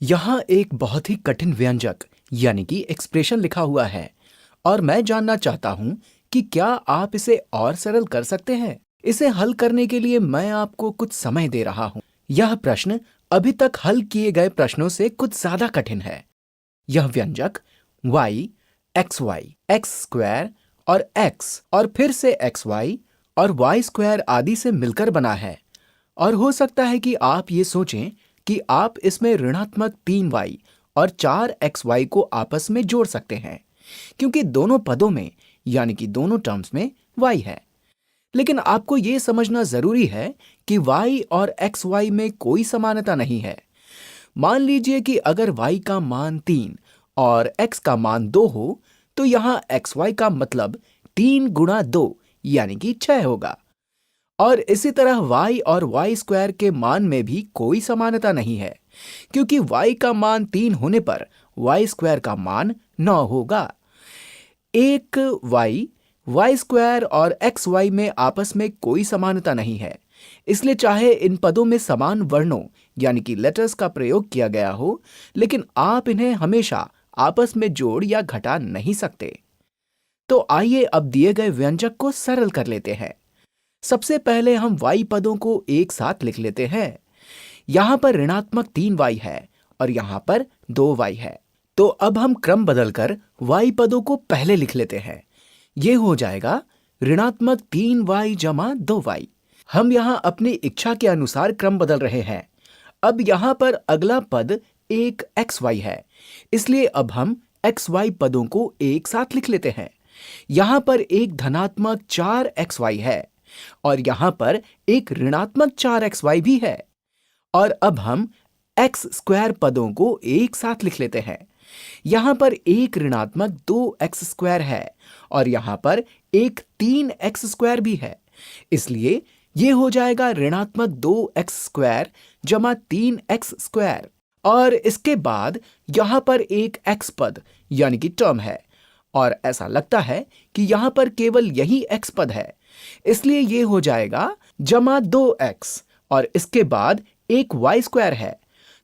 यहाँ एक बहुत ही कठिन व्यंजक यानी कि एक्सप्रेशन लिखा हुआ है और मैं जानना चाहता हूँ कि क्या आप इसे और सरल कर सकते हैं। इसे हल करने के लिए मैं आपको कुछ समय दे रहा हूँ। यह प्रश्न अभी तक हल किए गए प्रश्नों से कुछ ज्यादा कठिन है। यह व्यंजक y, xy, x स्क्वायर और x और फिर से xy और y स्क्वायर आदि से मिलकर बना है और हो सकता है कि आप ये सोचें कि आप इसमें ऋणात्मक 3y और 4xy को आपस में जोड़ सकते हैं क्योंकि दोनों पदों में यानी कि दोनों टर्म्स में y है। लेकिन आपको ये समझना जरूरी है कि y और xy में कोई समानता नहीं है। मान लीजिए कि अगर y का मान 3 और x का मान 2 हो तो यहाँ xy का मतलब 3 गुणा 2 यानी कि 6 होगा। और इसी तरह y और y स्क्वायर के मान में भी कोई समानता नहीं है क्योंकि y का मान 3 होने पर y स्क्वायर का मान 9 होगा। एक y स्क्वायर और xy में आपस में कोई समानता नहीं है, इसलिए चाहे इन पदों में समान वर्णों यानी कि लेटर्स का प्रयोग किया गया हो, लेकिन आप इन्हें हमेशा आपस में जोड़ या घटा नहीं सकते। तो आइए अब दिए गए व्यंजक को सरल कर लेते हैं। सबसे पहले हम y पदों को एक साथ लिख लेते हैं। यहां पर ऋणात्मक 3y है और यहां पर 2y है। तो अब हम क्रम बदलकर y पदों को पहले लिख लेते हैं। यह हो जाएगा ऋणात्मक 3y जमा 2y। हम यहां अपनी इच्छा के अनुसार क्रम बदल रहे हैं। अब यहां पर अगला पद एक xy है, इसलिए अब हम xy पदों को एक साथ लिख लेते हैं। यहां पर एक धनात्मक 4xy है और यहां पर एक ऋणात्मक 4xy भी है। और अब हम x स्क्वायर पदों को एक साथ लिख लेते हैं। यहां पर एक ऋणात्मक 2x स्क्वायर है और यहां पर एक 3x स्क्वायर भी है, इसलिए यह हो जाएगा ऋणात्मक 2x स्क्वायर जमा 3x स्क्वायर। और इसके बाद यहां पर एक x पद यानी कि टर्म है और ऐसा लगता है कि यहां पर केवल यही x पद है, इसलिए यह हो जाएगा जमा 2x और इसके बाद एक y स्क्वायर है।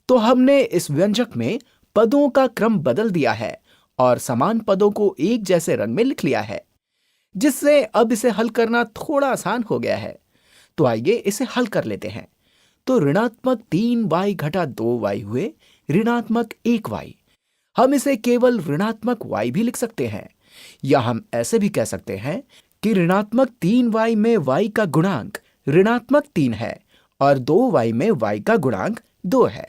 तो हमने इस व्यंजक में पदों का क्रम बदल दिया है और समान पदों को एक जैसे रंग में लिख लिया है, जिससे अब इसे हल करना थोड़ा आसान हो गया है। तो आइए इसे हल कर लेते हैं। तो ऋणात्मक 3y घटा 2y हुए ऋणात्मक 1y। हम इसे केवल ऋणात्मक y भी लिख सकते हैं, या हम ऐसे भी कह सकते हैं कि ऋणात्मक 3y में y का गुणांक ऋणात्मक 3 है और 2y में y का गुणांक 2 है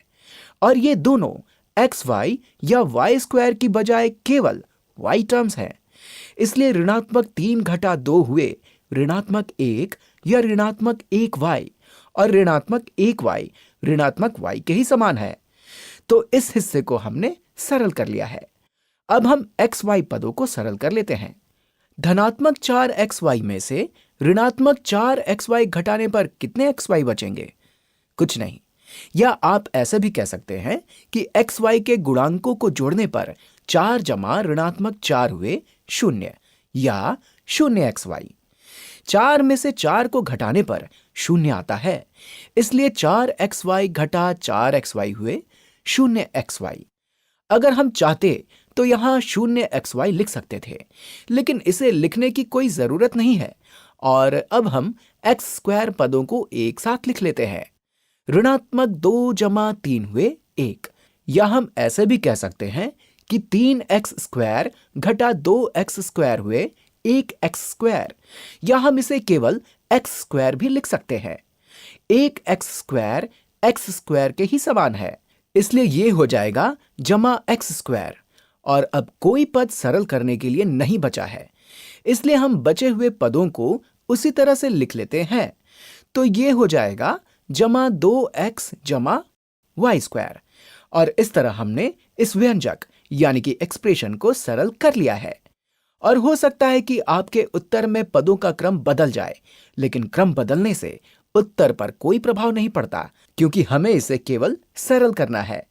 और ये दोनों xy या y स्क्वायर की बजाय केवल y टर्म्स हैं। इसलिए ऋणात्मक 3 घटा 2 हुए ऋणात्मक 1 या ऋणात्मक 1y और ऋणात्मक 1y ऋणात्मक y के ही समान है। तो इस हिस्से को हमने सरल कर लिया है। अब हम xy पदों को सरल कर लेते हैं। धनात्मक 4xy में से ऋणात्मक 4xy घटाने पर कितने xy बचेंगे? कुछ नहीं। या आप ऐसा भी कह सकते हैं कि xy के गुणांकों को जोड़ने पर 4 जमा ऋणात्मक 4 हुए 0 या 0xy। 4 में से 4 को घटाने पर 0 आता है, इसलिए 4xy घटा 4xy हुए 0xy। अगर हम चाहते तो यहां 0xy लिख सकते थे, लेकिन इसे लिखने की कोई जरूरत नहीं है और अब हम x स्क्वायर पदों को एक साथ लिख लेते हैं। ऋणात्मक 2 जमा 3 हुए 1, या हम ऐसे भी कह सकते हैं कि 3x स्क्वायर घटा 2x स्क्वायर हुए 1x स्क्वायर, या हम इसे केवल x स्क्वायर भी लिख सकते हैं। 1x स्क्वायर x स्क्वायर के ही समान है, इसलिए यह हो जाएगा जमा x स्क्वायर। और अब कोई पद सरल करने के लिए नहीं बचा है, इसलिए हम बचे हुए पदों को उसी तरह से लिख लेते हैं। तो यह हो जाएगा जमा 2x जमा y स्क्वायर। और इस तरह हमने इस व्यंजक यानी कि एक्सप्रेशन को सरल कर लिया है। और हो सकता है कि आपके उत्तर में पदों का क्रम बदल जाए, लेकिन क्रम बदलने से उत्तर पर कोई प्रभाव नहीं पड़ता क्योंकि हमें इसे केवल सरल करना है।